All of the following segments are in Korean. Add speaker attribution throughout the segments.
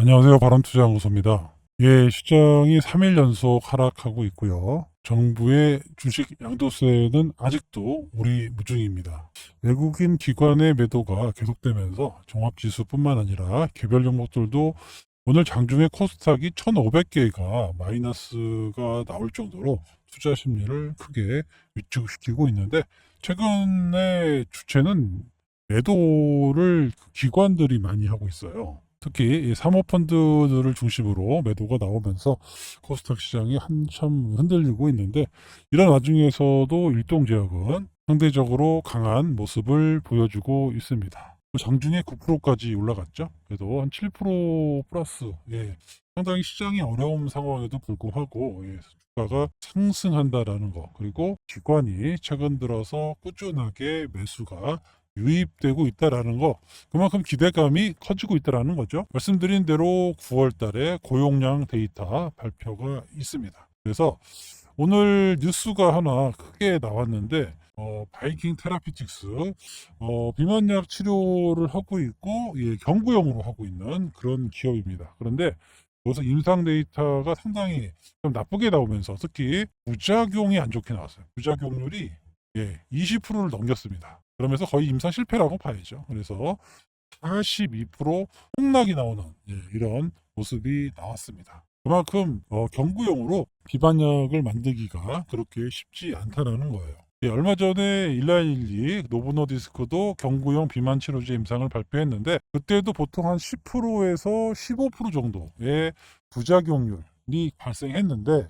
Speaker 1: 안녕하세요. 바람투자연구소입니다. 예, 시장이 3일 연속 하락하고 있고요. 정부의 주식 양도세는 아직도 우리 무중입니다. 외국인 기관의 매도가 계속되면서 종합지수뿐만 아니라 개별 종목들도 오늘 장중에 코스닥이 1,500개가 마이너스가 나올 정도로 투자 심리를 크게 위축시키고 있는데, 최근에 주체는 매도를 기관들이 많이 하고 있어요. 특히 이 사모펀드들을 중심으로 매도가 나오면서 코스닥 시장이 한참 흔들리고 있는데, 이런 와중에서도 일동제약은 상대적으로 강한 모습을 보여주고 있습니다. 장중에 9%까지 올라갔죠. 그래도 한 7% 플러스. 예, 상당히 시장이 어려운 상황에도 불구하고 주가가 상승한다라는 거, 그리고 기관이 최근 들어서 꾸준하게 매수가 유입되고 있다라는 거, 그만큼 기대감이 커지고 있다라는 거죠. 말씀드린 대로 9월 달에 고용량 데이터 발표가 있습니다. 그래서 오늘 뉴스가 하나 크게 나왔는데, 바이킹 테라피틱스, 비만약 치료를 하고 있고, 예, 경구용으로 하고 있는 그런 기업입니다. 그런데 여기서 임상 데이터가 상당히 좀 나쁘게 나오면서, 특히 부작용이 안 좋게 나왔어요. 부작용률이 20%를 넘겼습니다. 그러면서 거의 임상 실패라고 봐야죠. 그래서 42% 폭락이 나오는 이런 모습이 나왔습니다. 그만큼 경구용으로 비반약을 만들기가 그렇게 쉽지 않다라는 거예요. 얼마 전에 일라일리 노보노디스크도 경구용 비만 치료제 임상을 발표했는데, 그때도 보통 한 10%에서 15% 정도의 부작용률이 발생했는데,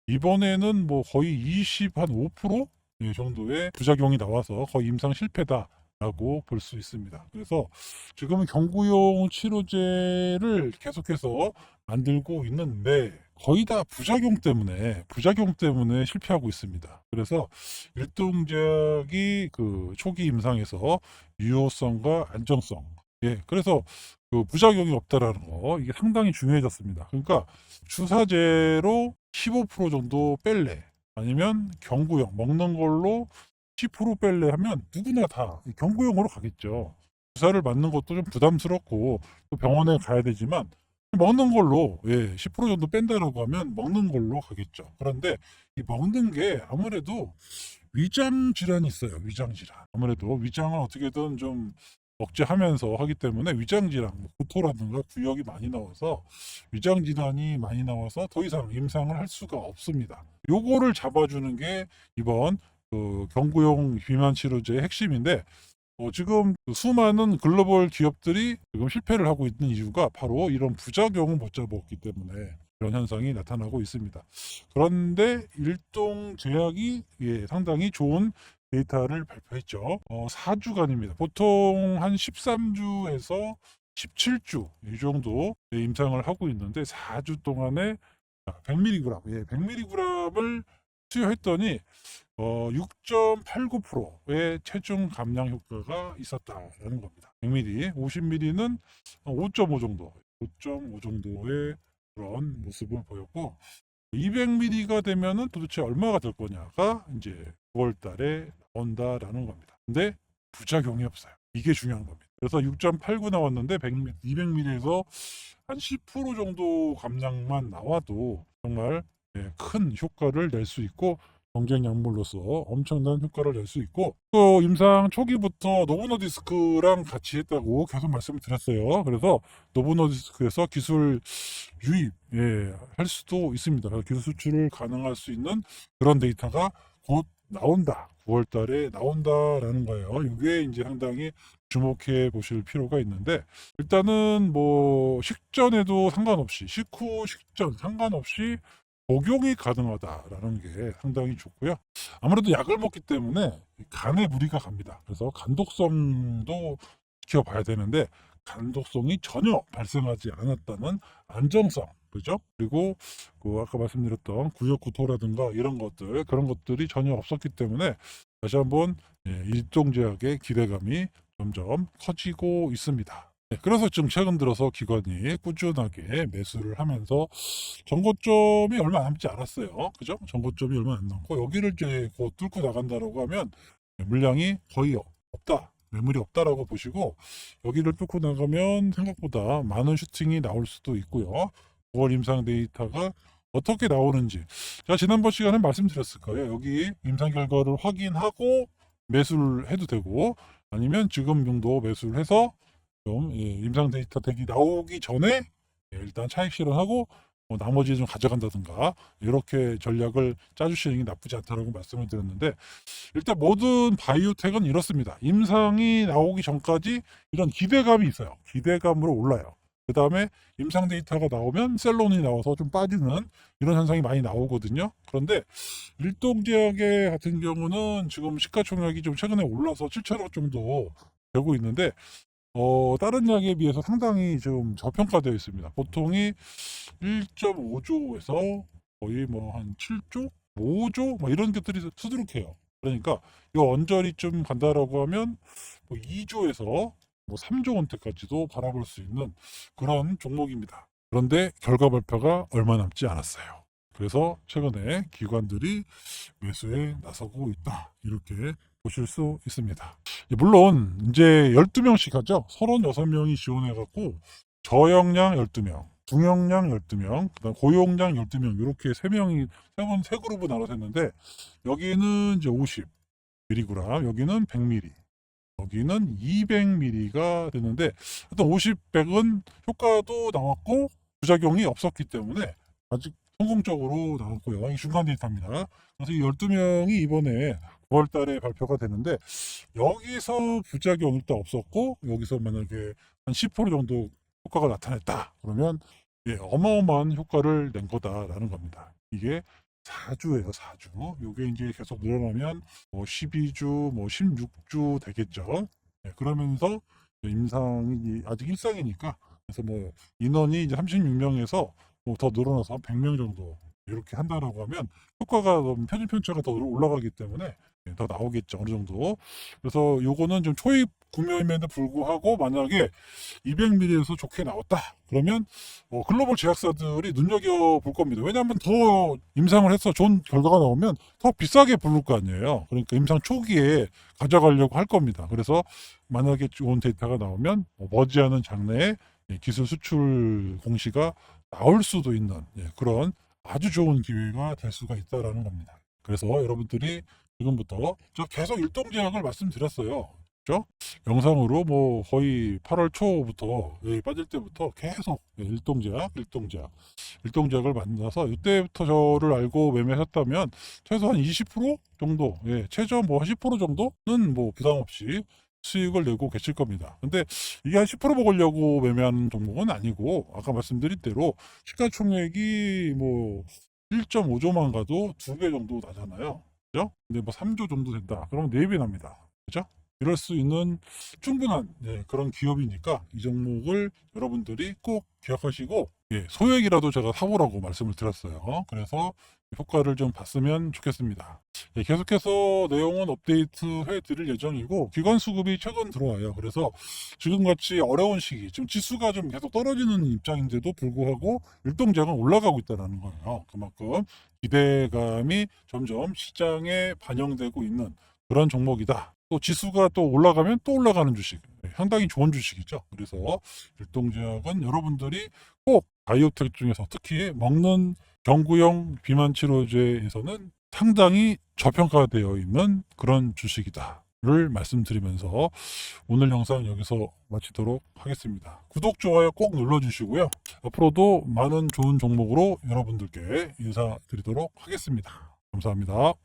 Speaker 1: 이번에는 뭐 거의 5% 정도의 부작용이 나와서 거의 임상 실패다 라고 볼 수 있습니다. 그래서 지금은 경구용 치료제를 계속해서 만들고 있는데, 거의 다 부작용 때문에 실패하고 있습니다. 그래서 일동제약이 그 초기 임상에서 유효성과 안정성, 그래서 그 부작용이 없다라는 거, 이게 상당히 중요해졌습니다. 그러니까 주사제로 15% 정도 뺄래, 아니면 경구용 먹는 걸로 10% 뺄래 하면 누구나 다 경구용으로 가겠죠. 주사를 맞는 것도 좀 부담스럽고 또 병원에 가야 되지만, 먹는 걸로 10% 정도 뺀다라고 하면 먹는 걸로 가겠죠. 그런데 이 먹는 게 아무래도 위장 질환이 있어요. 위장 질환. 아무래도 위장을 어떻게든 좀 억제하면서 하기 때문에 위장 질환, 뭐 구토라든가 구역이 많이 나와서, 위장 질환이 많이 나와서 더 이상 임상을 할 수가 없습니다. 요거를 잡아주는 게 이번 그 경구용 비만 치료제의 핵심인데, 지금 그 수많은 글로벌 기업들이 지금 실패를 하고 있는 이유가 바로 이런 부작용을 못 잡았기 때문에 그런 현상이 나타나고 있습니다. 그런데 일동제약이 상당히 좋은 데이터를 발표했죠. 4주간입니다. 보통 한 13주에서 17주 이 정도 임상을 하고 있는데, 4주 동안에 100mg, 100mg을 투여했더니 6.89%의 체중 감량 효과가 있었다라는 겁니다. 100ml, 50ml는 5.5 정도, 5.5 정도의 그런 모습을 보였고, 200ml가 되면은 도대체 얼마가 될 거냐가 이제 9월 달에 나온다라는 겁니다. 근데 부작용이 없어요. 이게 중요한 겁니다. 그래서 6.89 나왔는데 100ml, 200ml에서 한 10% 정도 감량만 나와도 정말 큰 효과를 낼 수 있고, 경쟁 약물로서 엄청난 효과를 낼 수 있고, 또 임상 초기부터 노보노디스크랑 같이 했다고 계속 말씀을 드렸어요. 그래서 노보노디스크에서 기술 유입 할 수도 있습니다. 기술 수출을 가능할 수 있는 그런 데이터가 곧 나온다. 9월 달에 나온다라는 거예요. 이게 이제 상당히 주목해 보실 필요가 있는데, 일단은 뭐 식전에도 상관없이, 식후 식전 상관없이 복용이 가능하다라는 게 상당히 좋고요. 아무래도 약을 먹기 때문에 간에 무리가 갑니다. 그래서 간독성도 지켜봐야 되는데, 간독성이 전혀 발생하지 않았다는 안정성, 그죠? 그리고 그 아까 말씀드렸던 구역 구토라든가 이런 것들, 그런 것들이 전혀 없었기 때문에 다시 한번 일동제약의 기대감이 점점 커지고 있습니다. 그래서 지금 최근 들어서 기관이 꾸준하게 매수를 하면서, 전고점이 얼마 남지 않았어요. 그죠? 전고점이 얼마 안 남고 여기를 이제 곧 뚫고 나간다라고 하면 물량이 거의 없다. 매물이 없다라고 보시고 여기를 뚫고 나가면 생각보다 많은 슈팅이 나올 수도 있고요. 9월 임상 데이터가 어떻게 나오는지 제가 지난번 시간에 말씀드렸을 거예요. 여기 임상 결과를 확인하고 매수를 해도 되고 아니면 지금 정도 매수를 해서 좀 임상 데이터 대기 나오기 전에 일단 차익 실현하고 나머지 좀 가져간다든가 이렇게 전략을 짜주시는 게 나쁘지 않다라고 말씀을 드렸는데 일단 모든 바이오텍은 이렇습니다. 임상이 나오기 전까지 이런 기대감이 있어요. 기대감으로 올라요. 그 다음에 임상 데이터가 나오면 셀론이 나와서 좀 빠지는 이런 현상이 많이 나오거든요. 그런데 일동제약의 같은 경우는 지금 시가총액이 좀 최근에 올라서 7천억 정도 되고 있는데 다른 약에 비해서 상당히 좀 저평가되어 있습니다. 보통이 1.5조에서 거의 뭐 한 7조, 5조 뭐 이런 것들이 수두룩해요. 그러니까 이 언저리 좀 간다라고 하면 뭐 2조에서 뭐 3조 원대까지도 바라볼 수 있는 그런 종목입니다. 그런데 결과 발표가 얼마 남지 않았어요. 그래서 최근에 기관들이 매수에 나서고 있다. 이렇게 보실 수 있습니다. 물론 이제 12명씩 하죠. 36명이 지원해갖고 저역량 12명, 중역량 12명, 그다음 고용량 12명 이렇게 3명이 세 그룹으로 나눠서 했는데 여기는 이제 50mg, 여기는 100mg, 여기는 200mg가 되는데 일단 50, 100은 효과도 나왔고 부작용이 없었기 때문에 아직 성공적으로 나왔고요. 이 중간 데이터입니다. 그래서 이 12명이 이번에 9월 달에 발표가 되는데 여기서 부작용 일단 없었고 여기서 만약에 한 10% 정도 효과가 나타냈다 그러면 어마어마한 효과를 낸 거다라는 겁니다. 이게 4주예요, 4주. 이게 이제 계속 늘어나면 뭐 12주, 뭐 16주 되겠죠. 그러면서 임상이 아직 일상이니까 그래서 뭐 인원이 이제 36명에서 뭐 더 늘어나서 한 100명 정도 이렇게 한다라고 하면 효과가 표준 편차가 더 올라가기 때문에 더 나오겠죠, 어느 정도. 그래서 요거는 좀 초입 구매임에도 불구하고 만약에 200ml에서 좋게 나왔다 그러면 글로벌 제약사들이 눈여겨볼 겁니다. 왜냐하면 더 임상을 해서 좋은 결과가 나오면 더 비싸게 부를 거 아니에요. 그러니까 임상 초기에 가져가려고 할 겁니다. 그래서 만약에 좋은 데이터가 나오면 머지않은 장래에 기술 수출 공시가 나올 수도 있는 그런 아주 좋은 기회가 될 수가 있다라는 겁니다. 그래서 여러분들이 지금부터 저 계속 일동제약을 말씀드렸어요. 그죠? 영상으로 뭐 거의 8월 초부터 여기 빠질 때부터 계속 일동제약을 만나서 이때부터 저를 알고 매매하셨다면 최소한 20% 정도, 최저 뭐 10% 정도는 뭐 부담 없이 수익을 내고 계실 겁니다. 근데 이게 한 10% 먹으려고 매매하는 종목은 아니고 아까 말씀드린 대로 시가총액이 뭐 1.5조만 가도 2배 정도 나잖아요. 그죠? 근데 뭐 3조 정도 된다. 그러면 4배 납니다. 그죠? 이럴 수 있는 충분한 그런 기업이니까 이 종목을 여러분들이 꼭 기억하시고 소액이라도 제가 사보라고 말씀을 드렸어요. 그래서 효과를 좀 봤으면 좋겠습니다. 계속해서 내용은 업데이트 해드릴 예정이고 기관 수급이 최근 들어와요. 그래서 지금같이 어려운 시기 지금 지수가 좀 계속 떨어지는 입장인데도 불구하고 일동제약은 올라가고 있다는 거예요. 그만큼 기대감이 점점 시장에 반영되고 있는 그런 종목이다. 또 지수가 또 올라가면 또 올라가는 주식, 상당히 좋은 주식이죠. 그래서 일동제약은 여러분들이 꼭 바이오텍 중에서 특히 먹는 경구용 비만 치료제에서는 상당히 저평가되어 있는 그런 주식이다를 말씀드리면서 오늘 영상 여기서 마치도록 하겠습니다. 구독, 좋아요 꼭 눌러주시고요. 앞으로도 많은 좋은 종목으로 여러분들께 인사드리도록 하겠습니다. 감사합니다.